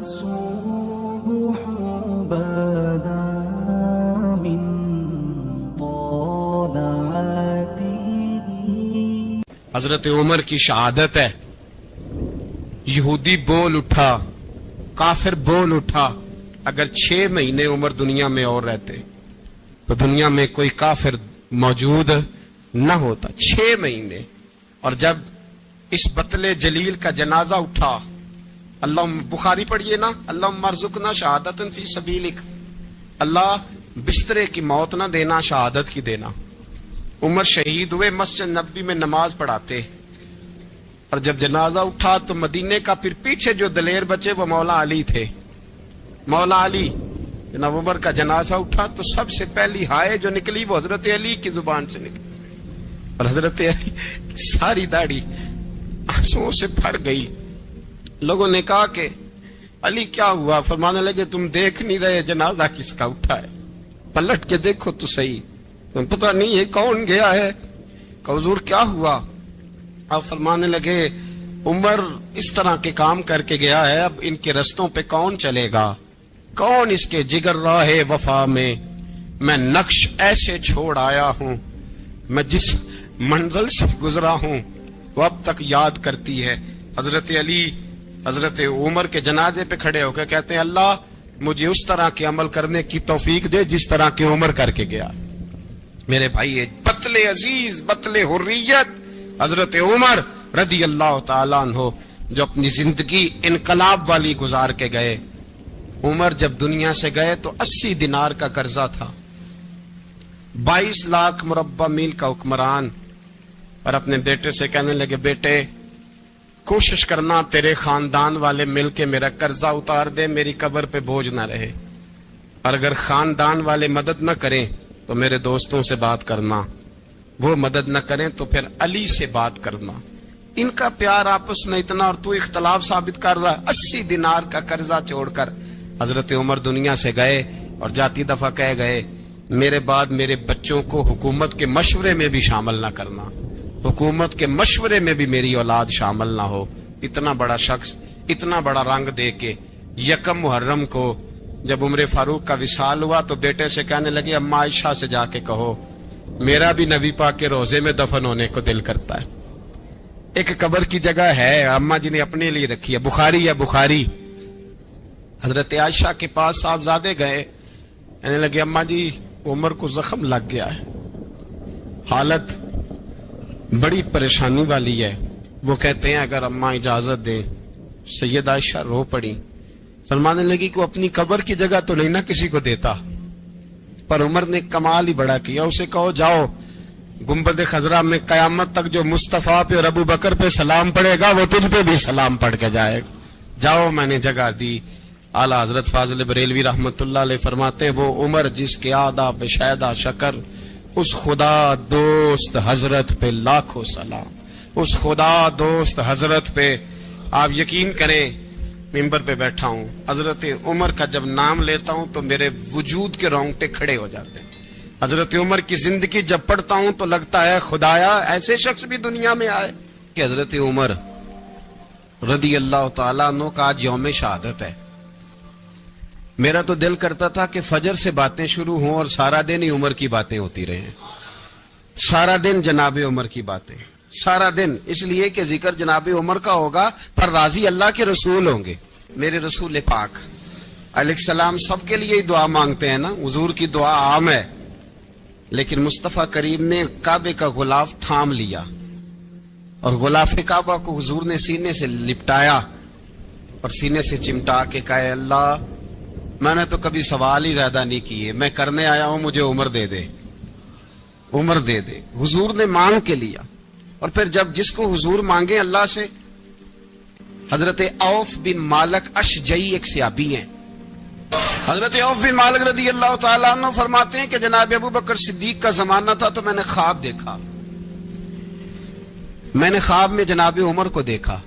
الصبح بدا من طلعته. حضرت عمر کی شہادت ہے. یہودی بول اٹھا, کافر بول اٹھا, اگر 6 مہینے عمر دنیا میں اور رہتے تو دنیا میں کوئی کافر موجود نہ ہوتا. 6 مہینے. اور جب اس بطل جلیل کا جنازہ اٹھا, اللہ بخاری پڑھیے نا, اللہم ارزقنا شہادت فی سبیلک, اللہ بسترے کی موت نہ دینا, شہادت کی دینا. عمر شہید ہوئے, مسجد نبوی میں نماز پڑھاتے, اور جب جنازہ اٹھا تو مدینے کا پھر پیچھے جو دلیر بچے وہ مولا علی تھے. مولا علی, جناب عمر کا جنازہ اٹھا تو سب سے پہلی ہائے جو نکلی وہ حضرت علی کی زبان سے نکلی, اور حضرت علی کی ساری داڑھی آنسوؤں سے بھر گئی. لوگوں نے کہا کہ علی کیا ہوا؟ فرمانے لگے تم دیکھ نہیں رہے جنازہ کس کا اٹھا ہے, پلٹ کے دیکھو تو صحیح, تم پتہ نہیں ہے کون گیا ہے. کہ حضور کیا ہوا؟ اب فرمانے لگے عمر اس طرح کے کام کر کے گیا ہے, اب ان کے رستوں پہ کون چلے گا؟ کون اس کے جگر راہ وفا میں نقش ایسے چھوڑ آیا ہوں, میں جس منزل سے گزرا ہوں وہ اب تک یاد کرتی ہے. حضرت علی حضرت عمر کے جنازے پہ کھڑے ہو کے کہتے ہیں اللہ مجھے اس طرح کے عمل کرنے کی توفیق دے جس طرح کے عمر کر کے گیا. میرے بھائی, بطل عزیز, بطل حریت حضرت عمر رضی اللہ تعالیٰ عنہ, جو اپنی زندگی انقلاب والی گزار کے گئے. عمر جب دنیا سے گئے تو 80 دینار کا قرضہ تھا, 22 لاکھ مربع میل کا حکمران, اور اپنے بیٹے سے کہنے لگے بیٹے کوشش کرنا تیرے خاندان والے مل کے میرا قرضہ اتار دے, میری قبر پہ بوجھ نہ رہے, اور اگر خاندان والے مدد نہ کریں تو میرے دوستوں سے بات کرنا, وہ مدد نہ کریں تو پھر علی سے بات کرنا. ان کا پیار آپس میں اتنا, اور تو اختلاف ثابت کر رہا. 80 دینار کا قرضہ چھوڑ کر حضرت عمر دنیا سے گئے, اور جاتی دفعہ کہہ گئے میرے بعد میرے بچوں کو حکومت کے مشورے میں بھی شامل نہ کرنا, حکومت کے مشورے میں بھی میری اولاد شامل نہ ہو. اتنا بڑا شخص اتنا بڑا رنگ دے کے 1 محرم کو جب عمر فاروق کا وصال ہوا تو بیٹے سے کہنے لگے اماں عائشہ سے جا کے کہو میرا بھی نبی پاک کے روزے میں دفن ہونے کو دل کرتا ہے. ایک قبر کی جگہ ہے اماں جی نے اپنے لیے رکھی ہے, بخاری ہے بخاری. حضرت عائشہ کے پاس صاحبزادے گئے, کہنے لگے اماں جی عمر کو زخم لگ گیا ہے, حالت بڑی پریشانی والی ہے. وہ کہتے ہیں اگر اماں اجازت دیں. سید عائشہ رو پڑی, فرمانے لگی کہ اپنی قبر کی جگہ تو نہیں نہ کسی کو دیتا, پر عمر نے کمال ہی بڑا کیا. اسے کہو جاؤ گنبد خضرا میں قیامت تک جو مصطفیٰ پہ اور ابو بکر پہ سلام پڑے گا وہ تجھ پہ بھی سلام پڑھ کے جائے گا, جاؤ میں نے جگہ دی. اعلیٰ حضرت فاضل بریلوی رحمت اللہ علیہ فرماتے وہ عمر جس کے آداب بشیدہ شکر, اس خدا دوست حضرت پہ لاکھوں سلام, اس خدا دوست حضرت پہ. آپ یقین کریں ممبر پہ بیٹھا ہوں, حضرت عمر کا جب نام لیتا ہوں تو میرے وجود کے رونگٹے کھڑے ہو جاتے ہیں. حضرت عمر کی زندگی جب پڑھتا ہوں تو لگتا ہے خدایا ایسے شخص بھی دنیا میں آئے. کہ حضرت عمر رضی اللہ تعالیٰ عنہ کا آج یوم شہادت ہے. میرا تو دل کرتا تھا کہ فجر سے باتیں شروع ہوں اور سارا دن ہی عمر کی باتیں ہوتی رہیں, سارا دن جناب عمر کی باتیں, سارا دن. اس لیے کہ ذکر جناب عمر کا ہوگا پر راضی اللہ کے رسول ہوں گے. میرے رسول پاک علیہ السلام سب کے لیے ہی دعا مانگتے ہیں نا, حضور کی دعا عام ہے, لیکن مصطفیٰ کریم نے کعبے کا غلاف تھام لیا اور غلاف کعبہ کو حضور نے سینے سے لپٹایا اور سینے سے چمٹا کے کہا اللہ میں نے تو کبھی سوال ہی زیادہ نہیں کیے, میں کرنے آیا ہوں, مجھے عمر دے دے, عمر دے دے. حضور نے مانگ کے لیا. اور پھر جب جس کو حضور مانگے اللہ سے, حضرت عوف بن مالک اشجعی ایک صحابی ہیں. حضرت عوف بن مالک رضی اللہ تعالیٰ عنہ فرماتے ہیں کہ جناب ابو بکر صدیق کا زمانہ تھا تو میں نے خواب دیکھا, میں نے خواب میں جناب عمر کو دیکھا,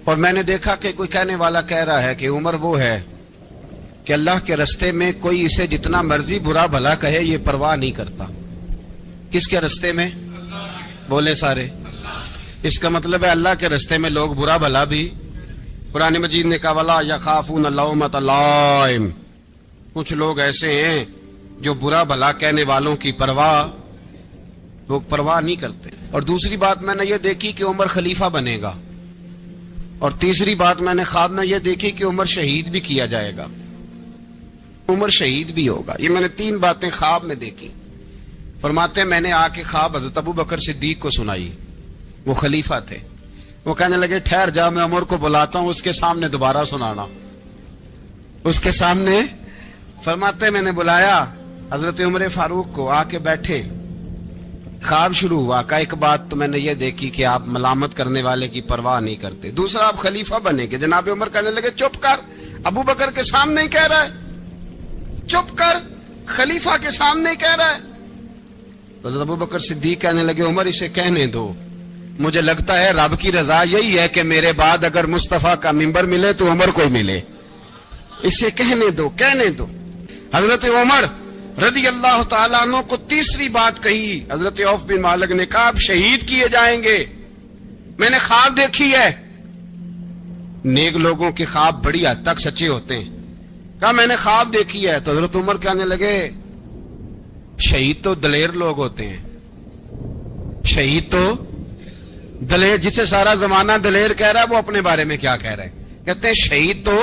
اور میں نے دیکھا کہ کوئی کہنے والا کہہ رہا ہے کہ عمر وہ ہے کہ اللہ کے رستے میں کوئی اسے جتنا مرضی برا بھلا کہے یہ پرواہ نہیں کرتا. کس کے رستے میں؟ بولے سارے. اس کا مطلب ہے اللہ کے رستے میں لوگ برا بھلا بھی قرآن مجید نے کہا ولا یخافون لومۃ لائم، کچھ لوگ ایسے ہیں جو برا بھلا کہنے والوں کی پرواہ نہیں کرتے۔ اور دوسری بات میں نے یہ دیکھی کہ عمر خلیفہ بنے گا، اور تیسری بات میں نے خواب میں یہ دیکھی کہ عمر شہید بھی کیا جائے گا، عمر شہید بھی ہوگا۔ یہ میں نے 3 باتیں خواب میں دیکھی۔ فرماتے ہیں میں نے آ کے خواب حضرت ابو بکر صدیق کو سنائی، وہ خلیفہ تھے۔ وہ کہنے لگے ٹھہر جا، میں عمر کو بلاتا ہوں، اس کے سامنے دوبارہ سنانا، اس کے سامنے۔ فرماتے ہیں میں نے بلایا حضرت عمر فاروق کو، آ کے بیٹھے، خواب شروع ہوا۔ کہ ایک بات تو میں نے یہ دیکھی کہ آپ ملامت کرنے والے کی پرواہ نہیں کرتے، دوسرا آپ خلیفہ بنے گے۔ جناب عمر کہنے لگے چپ کر، ابو بکر کے سامنے ہی کہہ رہا ہے، چپ کر، خلیفہ کے سامنے ہی کہہ رہا ہے۔ تو حضرت ابو بکر صدیق کہنے لگے عمر اسے کہنے دو، مجھے لگتا ہے رب کی رضا یہی ہے کہ میرے بعد اگر مصطفیٰ کا منبر ملے تو عمر کو ہی ملے، اسے کہنے دو، کہنے دو۔ حضرت عمر رضی اللہ تعالیٰ عنہ کو تیسری بات کہی۔ حضرت عوف بن مالک نے کہا آپ شہید کیے جائیں گے، میں نے خواب دیکھی ہے۔ نیک لوگوں کے خواب بڑی حد تک سچے ہوتے ہیں۔ کہا میں نے خواب دیکھی ہے۔ تو حضرت عمر کہنے لگے شہید تو دلیر لوگ ہوتے ہیں، شہید تو دلیر، جسے سارا زمانہ دلیر کہہ رہا ہے وہ اپنے بارے میں کیا کہہ رہے ہیں؟ کہتے ہیں شہید تو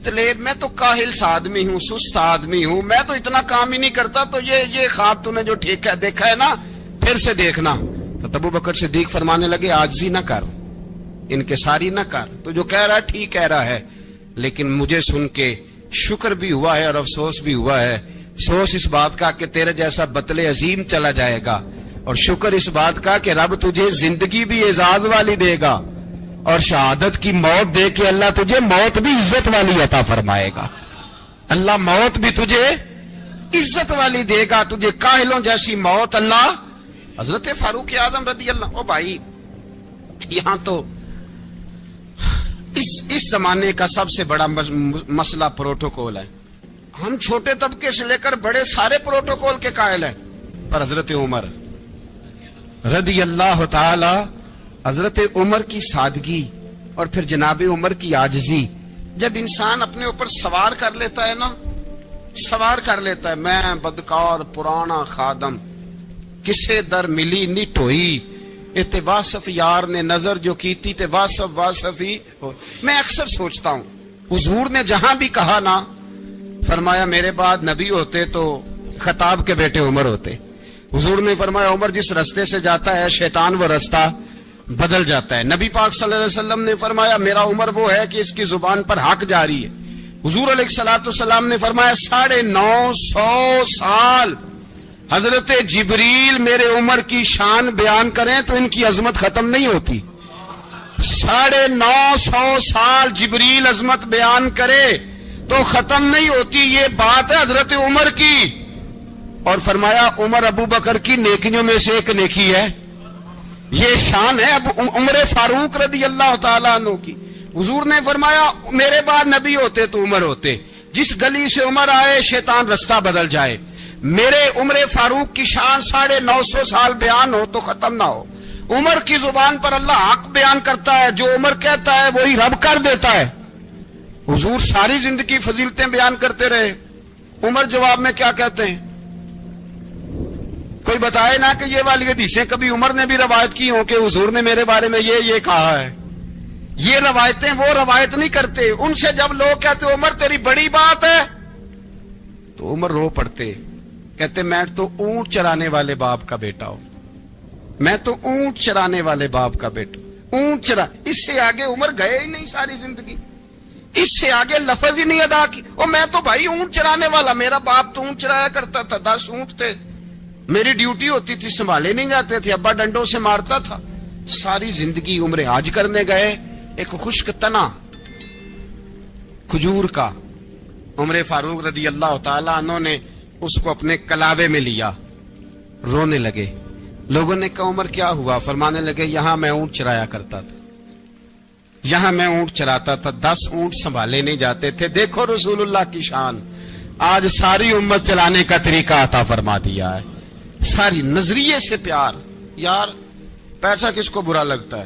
دلیر، میں تو کاہل سا آدمی ہوں، سست آدمی ہوں، میں تو اتنا کام ہی نہیں کرتا، تو یہ خواب تو نے جو دیکھا ہے نا پھر سے دیکھنا۔ تو ابو بکر صدیق فرمانے لگے عاجزی نہ کر، انکساری نہ کر، تو جو کہہ رہا ہے ٹھیک کہہ رہا ہے، لیکن مجھے سن کے شکر بھی ہوا ہے اور افسوس بھی ہوا ہے۔ افسوس اس بات کا کہ تیرے جیسا بطل عظیم چلا جائے گا، اور شکر اس بات کا کہ رب تجھے زندگی بھی اعزاز والی دے گا، اور شہادت کی موت دے کے اللہ تجھے موت بھی عزت والی عطا فرمائے گا۔ اللہ موت بھی تجھے عزت والی دے گا، تجھے کاہلوں جیسی موت اللہ۔ حضرت فاروق اعظم رضی اللہ، او بھائی یہاں تو اس زمانے کا سب سے بڑا مسئلہ پروٹوکول ہے۔ ہم چھوٹے طبقے سے لے کر بڑے سارے پروٹوکول کے قائل ہیں، پر حضرت عمر رضی اللہ تعالی، حضرت عمر کی سادگی اور پھر جناب عمر کی عاجزی، جب انسان اپنے اوپر سوار کر لیتا ہے نا، سوار کر لیتا ہے، میں بدکار پرانا خادم، کسے در ملی نی ٹوئی، تے واصف یار نے نظر جو کیتی تے واصف ہی ہو۔ میں اکثر سوچتا ہوں حضور نے جہاں بھی کہا نا، فرمایا میرے بعد نبی ہوتے تو خطاب کے بیٹے عمر ہوتے۔ حضور نے فرمایا عمر جس رستے سے جاتا ہے شیطان وہ رستہ بدل جاتا ہے۔ نبی پاک صلی اللہ علیہ وسلم نے فرمایا میرا عمر وہ ہے کہ اس کی زبان پر حق جاری ہے۔ حضور علیہ الصلوۃ والسلام نے فرمایا 950 سال حضرت جبریل میرے عمر کی شان بیان کریں تو ان کی عظمت ختم نہیں ہوتی۔ 950 سال جبریل عظمت بیان کرے تو ختم نہیں ہوتی۔ یہ بات ہے حضرت عمر کی، اور فرمایا عمر ابو بکر کی نیکیوں میں سے ایک نیکی ہے، یہ شان ہے عمر فاروق رضی اللہ تعالیٰ عنہ کی۔ حضور نے فرمایا میرے بعد نبی ہوتے تو عمر ہوتے، جس گلی سے عمر آئے شیطان رستہ بدل جائے۔ میرے عمر فاروق کی شان 950 سال بیان ہو تو ختم نہ ہو۔ عمر کی زبان پر اللہ حق بیان کرتا ہے، جو عمر کہتا ہے وہی رب کر دیتا ہے۔ حضور ساری زندگی فضیلتیں بیان کرتے رہے، عمر جواب میں کیا کہتے ہیں؟ کوئی بتائے نا کہ یہ والی حدیثیں کبھی عمر نے بھی روایت کی ہوں کہ حضور نے میرے بارے میں یہ کہا ہے۔ یہ روایتیں وہ روایت نہیں کرتے، ان سے جب لوگ کہتے عمر تیری بڑی بات ہے تو عمر رو پڑتے، کہتے میں تو اونٹ چرانے والے باپ کا بیٹا ہوں، میں تو اونٹ چرانے والے باپ کا بیٹا، اونٹ چرا۔ اس سے آگے عمر گئے ہی نہیں ساری زندگی، اس سے آگے لفظ ہی نہیں ادا کی۔ اور میں تو بھائی اونٹ چرانے والا، میرا باپ تو اونٹ چرایا کرتا تھا، 10 اونٹ تھے، میری ڈیوٹی ہوتی تھی، سنبھالے نہیں جاتے تھے، ابا ڈنڈوں سے مارتا تھا۔ ساری زندگی عمر حج کرنے گئے، ایک خشک تنا کھجور کا عمر فاروق رضی اللہ تعالیٰ عنہ نے اس کو اپنے کلاوے میں لیا، رونے لگے۔ لوگوں نے کہا عمر کیا ہوا؟ فرمانے لگے یہاں میں اونٹ چرایا کرتا تھا، یہاں میں اونٹ چراتا تھا، 10 اونٹ سنبھالے نہیں جاتے تھے۔ دیکھو رسول اللہ کی شان، آج ساری امت چلانے کا طریقہ عطا فرما دیا ہے، ساری نظریے سے پیار۔ یار پیسہ کس کو برا لگتا ہے؟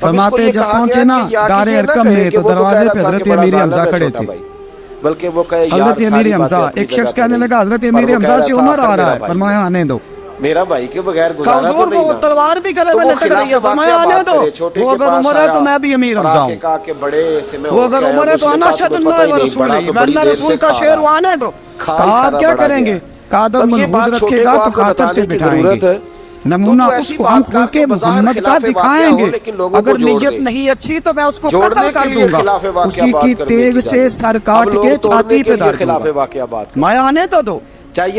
فرماتے جب پہنچے نا دار ارقم میں تو دروازے پہ حضرت امیر حمزہ کھڑے تھے. بلکہ وہ کہے حضرت امیر حمزہ، ایک شخص کہنے لگا حضرت امیر حمزہ سے عمر آ رہا ہے، فرمایا آنے دو. میرا بھائی کے بغیر کہا گزارا تو حضور نہیں وہ نا. تلوار بھی گلے میں لٹک رہی ہے، فرمایا آنے دو. وہ اگر عمر ہے تو میں بھی امیر حمزہ ہوں. وہ اگر عمر ہے تو انا اشہد ان لا الہ الا رسول ہی، میں اللہ رسول کا شعر وہ آنے دو. کہا آپ کیا کریں گے؟ کہا ادب منحوس رکھے گا تو خاطر سے بٹھائیں گے. نمونہ اس کو ہم خلق محمد کا دکھائیں گے. اگر نیت نہیں اچھی تو میں اس کو قتل کر دوں گا. اسی کی تیغ سے سر کاٹ کے چھاتی پہ دار دوں گا. میں آنے تو دو،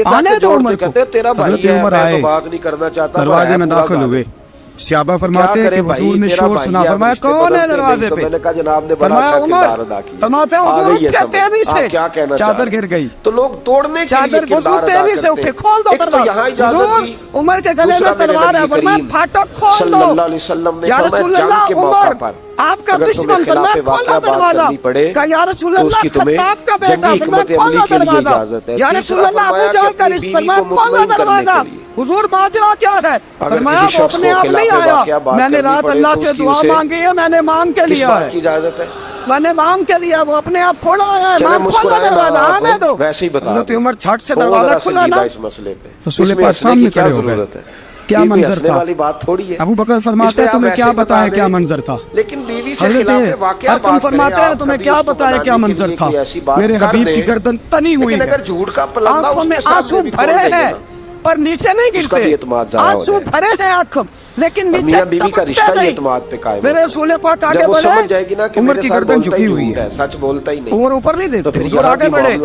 آنے دو عمر کو. حضرت عمر آئے، دروازے میں داخل ہوئے. صحابہ فرماتے ہیں کہ حضور نے شور سنا، فرمایا کون ہے دروازے پہ؟ فرمایا عمر. فرماتے ہیں حضور اٹھے تیزی سے، چادر گر گئی. تو لوگ توڑنے کے لیے چادر حضور تیزی سے اٹھے، کھول دو دروازہ. حضور عمر کے گلے میں تلوار ہے، فرمایا پھاٹک کھول دو. یا رسول اللہ عمر آپ کا دشمن، فرمایا کھولو دروازہ. کہا یا رسول اللہ خطاب کا بیٹا، فرمایا کھولو دروازہ. یا رسول اللہ ابو جہل کا رشتہ، فرمایا کھولو دروازہ. حضور ماجرا کیا ہے؟ فرمایا وہ اپنے آپ نہیں آیا، میں نے رات اللہ سے دعا مانگی ہے، میں نے مانگ کے لیا ہے، میں نے مانگ کے لیا. وہ اپنے آپ تھوڑا آیا ہے. میں کھولو دروازہ، آنے دو. ویسے ہی بتا حضرت عمر چھٹ سے دروازہ کھلا نا، اس مسئلے پہ رسول پاک سامنے کھڑے ہو گئے. کیا منظر تھا؟ والی بات تھوڑی ہے. ابو بکر فرماتے ہیں تمہیں کیا بتائیں کیا منظر تھا؟ لیکن بیوی سے حضرت ارقم فرماتے ہیں تمہیں کیا بتائیں کیا منظر تھا؟ میرے حبیب کی گردن تنی ہوئی ہے، اگر جھوٹ کا پلندہ آنکھوں میں آنسو بھرے ہیں پر نیچے نہیں گرتے. آنسو بھرے ہیں آنکھوں لیکن نیچے بیوی کا رشتہ ہی اعتماد پہ قائم. میرے رسول پاک آگے بڑھے، عمر کی گردن جھکی ہوئی ہے، سچ بولتا ہی نہیں. عمر اوپر نہیں دیتے، پھر حضور آگے بڑھے.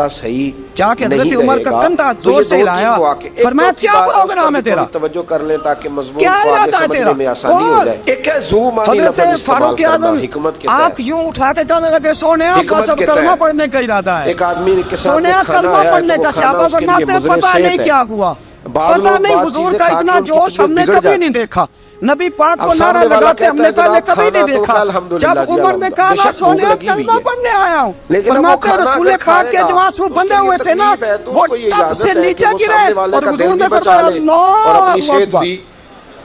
کیا کہ حضرت عمر کا کندھا زور سے ہلایا، فرمایا کیا پروگرام ہے تیرا؟ توجہ کر لیں تاکہ مضمون کیا کو آگے ارادہ ہے سمجھنے میں آسانی ہو جائے. ایک ہے زو مانی لفظ حضرت استعمال فاروق کرنا اعظم حکمت کے آپ تحت. یوں اٹھا کے کہنے لگے سونے کا سب کلمہ پڑھنے کا ارادہ ہے. ایک آدمی کے ساتھ سونے کلمہ پڑھنے کا. صحابہ فرماتے ہیں پتہ نہیں کیا ہوا، پتہ نہیں حضور کا اتنا جوش ہم نے کبھی نہیں دیکھا. نبی پاک کو نعرہ لگاتے ہم نے پہلے کبھی نہیں دیکھا. جب عمر نے کہا نا سونے کلمہ پڑھنے آیا ہوں، فرماتے ہیں رسول پاک کے جو آنسو بندے ہوئے تھے نا وہ ٹپ سے نیچے گرے اور حضور نے فرمایا اللہ اکبر،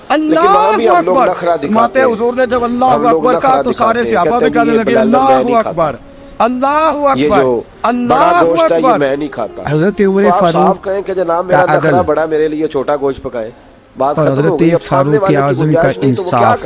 اللہ اکبر. فرماتے ہیں حضور نے جب اللہ اکبر کہا تو سارے صحابہ بھی کہنے لگے اللہ اکبر اللہ اکبر اللہ اکبر. میں نہیں کھاتا. حضرت عمر فاروق کہیں کہ جناب میرا نخرہ بڑا، میرے لیے چھوٹا گوشت پکائے. بات اور حضرت فاروق اعظم کا انصاف،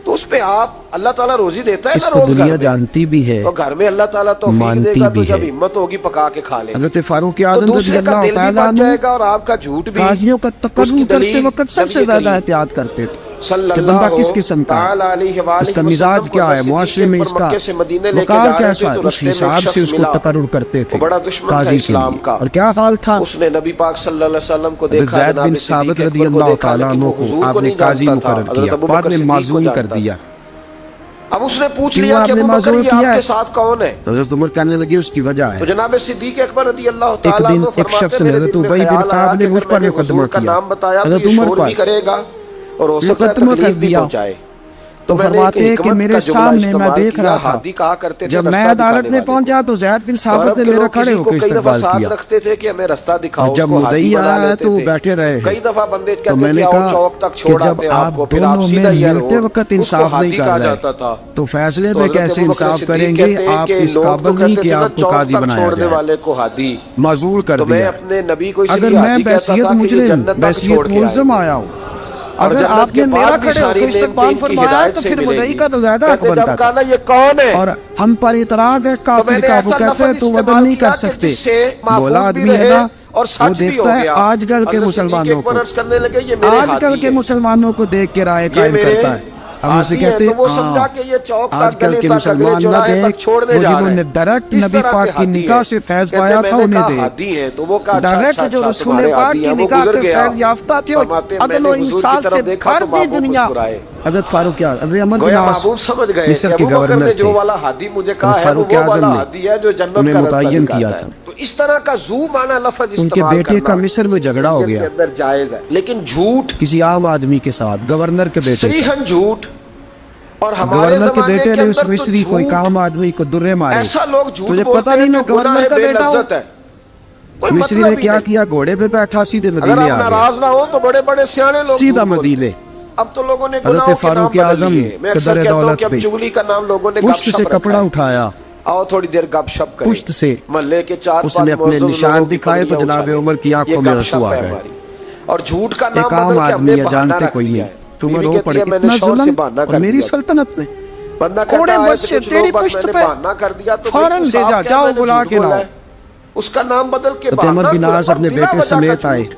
تو اس پہ آپ اللہ تعالیٰ روزی دیتا ہے اس کو دنیا جانتی بھی ہے، تو گھر میں اللہ تعالیٰ توفیق دے گا تو جب ہمت ہوگی پکا کے کھا لے. حضرت فاروق اعظم رضی اللہ تعالیٰ عنہ اور آپ کا جھوٹ بھی قاضیوں کا تقرر کرتے وقت سب سے زیادہ احتیاط کرتے تھے کہ بندہ کس قسم کا ہے، اس کا مزاج کیا ہے، معاشرے میں اس کا وقار کیسا ہے، اس حساب سے اس کو تقرر کرتے تھے قاضی کے لیے. اور کیا حال تھا؟ اس نے نبی پاک صلی اللہ علیہ وسلم کو دیکھا، زید بن ثابت رضی اللہ تعالیٰ عنہ کو آپ نے قاضی مقرر کیا، بعد میں معزول کر دیا. اب اس نے پوچھ لیا کہ ابو بکر یہ آپ کے ساتھ کون ہے؟ تو حضرت عمر کہنے لگے اس کی وجہ ہے. تو جناب صدیق اکبر رضی اللہ تعالیٰ ایک دن ایک شخص نے حضرت ابی بن کعب نے مجھ پر مقدمہ کیا، حضرت عمر پر کرے گا اور ہو سکتا ہے تکلیف بھی پہنچائے. تو فرماتے ہیں کہ میرے سامنے میں دیکھ رہا تھا، جب میں عدالت میں پہنچا تو زید بن ثابت نے میرا کھڑے ہو کے استقبال کیا. رکھتے تھے کہ ہمیں رستہ دکھاؤ. جب مدعی آیا تو وہ بیٹھے رہے. کئی دفعہ بندے تو میں نے کہا کہ جب آپ دونوں میں ملتے وقت انصاف نہیں کر رہے تو فیصلے میں کیسے انصاف کریں گے؟ آپ اس قابل نہیں کہ آپ کو قاضی بنایا جائے، معزول کر دیا. اگر میں بحیثیت مجرم بحیثیت ملزم آیا ہوں، اگر آپ نے میرا کھڑے ہو کے استقبال فرمایا تو پھر مدعی کا تو زیادہ حق بنتا ہے. یہ کون ہے؟ اور ہم پر اعتراض ہے کافر کا، وہ کہتے ہیں تو عدل نہیں کر سکتے. بولا آدمی ہے نا، وہ دیکھتا ہے آج کل کے مسلمانوں کو، آج کل کے مسلمانوں کو دیکھ کے رائے قائم کرتا ہے. ہم اسے کہتے ہیں آج کل کے مسلمان نہ دیکھ، وہ جنہوں نے ڈائریکٹ نبی پاک کی نگاہ سے فیض پایا تھا انہیں دیکھ. ڈائریکٹ جو رسول پاک کی نگاہ سے فیض یافتہ تھے اور عدل و انصاف سے بھر دی دنیا. حضرت فاروق اعظم، حضرت عمر بن عاص مصر کے گورنر تھے، فاروق اعظم نے انہیں متعین کیا تھا. اس طرح کا زو مانا لفظ ان کے بیٹے کا مصر میں جھگڑا ہو گیا جائز ہے، لیکن جھوٹ کسی عام آدمی کے ساتھ، گورنر کے بیٹے صریحاً جھوٹ. اور گورنر کے بیٹے نے اس مصری کو ایک عام آدمی کو درے مارے. ایسا لوگ جھوٹ تجھے پتہ نہیں نا گورنر کا بیٹا ہو؟ مصری نے کیا کیا؟ گھوڑے پہ بیٹھا سیدھے مدینے آ گیا، ناراض نہ ہو تو بڑے بڑے سیانے لوگ سیدھا مدینے. اب تو لوگوں نے حضرت گناہوں کے نام فاروق بدل اعظم لیے. میں اکثر قدر کہتا ہوں دولت کہ اب پہ چغلی کا نام لوگوں نے گپ پشت سے شپ رکھا کپڑا ہے. اٹھایا، آؤ تھوڑی دیر گپ شپ کریں. پشت سے محلے کے چار اس پانچ نے اپنے معزز نشان لوگوں کی دکھائے تو پگڑیاں جناب اچھالیں. عمر کی آنکھوں یہ میں گپ آنسو شپ آ ہے گئے. ہماری. اور جھوٹ کا ایک نام عام بدل کے ہم آدمی نے ہے، بہانہ جانتے رکھ کوئی دیا نہیں، ہے. تمہیں بیوی رو کہتی پڑے ہے میں نے اتنا شوہر سے ظلم بہانہ اور کر میری دیا. سلطنت میں. بندہ کوڑے کہتا ہے بس کہ سے کچھ تیری لوگ بس پشت میں نے پہ بہانہ کر دیا تو فوراً بالکل دے صاف جا، کہہ جاؤ میں نے بلا جھوٹ کے بولا لاؤ. ہے. اس کا نام بدل کے حضرت عمر بہانہ بن کیوں؟ عاص اور اپنے بلا بیٹے وجہ کا سمیت آئے، جھوٹ.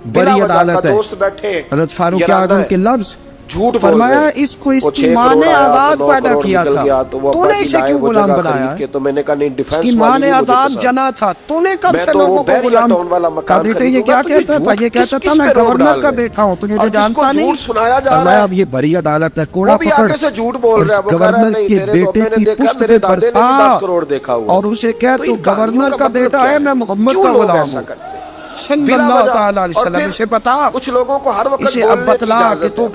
بڑی بلا وجہ کا عدالت ہے. دوست بیٹھے حضرت فاروق ارادہ اعظم ہے. کے لفظ جھوٹ بول فرمایا رہے. اس کو اس وہ کی 6 ماں کروڑ نے آیا تو آزاد 9 پیدا کروڑ کیا نکل تھا، گیا تو وہ تو ابا نے جی اسے لائے کیوں وہ غلام جگہ بنایا خرید ہے؟ کے. تو میں نے کہا نہیں اس کی ڈیفینس ماں والی نے نہیں مجھے آزاد پسند. جنا تھا، تو نے کب میں سے تو وہ لوگوں کو بیریا غلام ٹاؤن والا کہا مکان بیٹے یہ خریدوں کیا گا تو یہ کہتا تھا؟ جھوٹ یہ کس کہتا تھا کس میں پہ روب گورنر ڈال کا رہے ہیں؟ بیٹا ہوں، تجھے اور تو جس کو جانتا نہیں. جھوٹ سنایا جا رہا فرمایا ہے اب یہ بڑی عدالت ہے، وہ کوڑا بھی پکڑ آگے سے جھوٹ بول اور رہا ہے. وہ کہہ رہا ہے گورنر نہیں کے تیرے بیٹے میں نے کی دیکھا پشت میرے پہ دادے نے بھی برسا 10 کروڑ دیکھا ہوا. اور اسے کہہ تو تو ان کہانیوں گورنر کا مطلب بیٹا کیا ہے، میں محمد کیوں کا لوگ غلام ایسا ہوں کرتے ہیں؟ صلی بلا اللہ وجہ. تعالی علیہ اور وسلم. پھر اسے بتا کچھ لوگوں کو ہر وقت اسے اب بولنے کی بتلا کہ اجازت تو ہے.